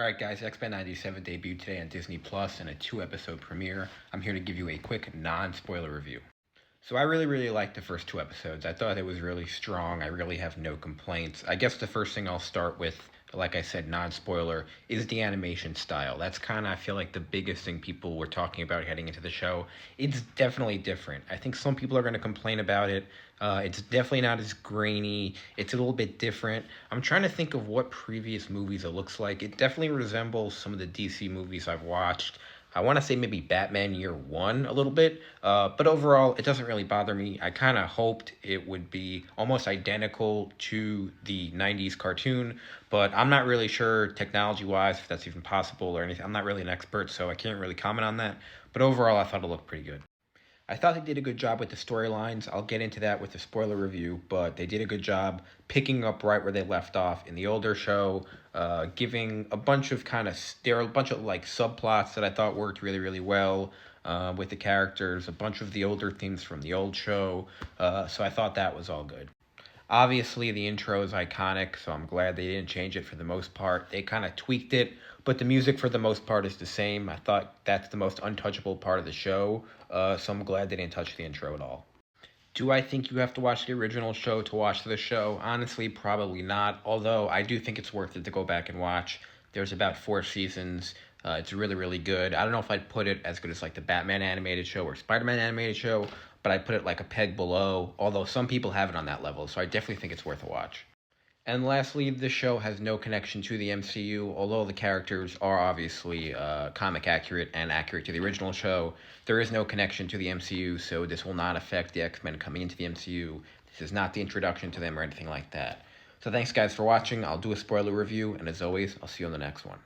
Alright guys, X-Men 97 debuted today on Disney Plus in a 2-episode premiere. I'm here to give you a quick non-spoiler review. So I really liked the first 2 episodes. I thought it was really strong. I really have no complaints. I guess the first thing I'll start with, like I said, non-spoiler, is the animation style. That's kind of, I feel like, the biggest thing people were talking about heading into the show. It's definitely different. I think some people are going to complain about it. It's definitely not as grainy. It's a little bit different. I'm trying to think of what previous movies it looks like. It definitely resembles some of the DC movies I've watched. I want to say maybe Batman Year One a little bit, but overall, it doesn't really bother me. I kind of hoped it would be almost identical to the 90s cartoon, but I'm not really sure technology wise if that's even possible or anything. I'm not really an expert, so I can't really comment on that. But overall, I thought it looked pretty good. I thought they did a good job with the storylines. I'll get into that with the spoiler review, but they did a good job picking up right where they left off in the older show, giving a bunch of there are a bunch of like subplots that I thought worked really well with the characters, a bunch of the older themes from the old show. So I thought that was all good. Obviously, the intro is iconic, so I'm glad they didn't change it for the most part. They kind of tweaked it, but the music for the most part is the same. I thought that's the most untouchable part of the show, so I'm glad they didn't touch the intro at all. Do I think you have to watch the original show to watch the show? Honestly, probably not, although I do think it's worth it to go back and watch. There's about 4 seasons. It's really good. I don't know if I'd put it as good as like the Batman animated show or Spider-Man animated show, but I put it like a peg below, although some people have it on that level, so I definitely think it's worth a watch. And lastly, this show has no connection to the MCU, although the characters are obviously comic accurate and accurate to the original show. There is no connection to the MCU, so this will not affect the X-Men coming into the MCU. This is not the introduction to them or anything like that. So thanks guys for watching. I'll do a spoiler review, and as always, I'll see you on the next one.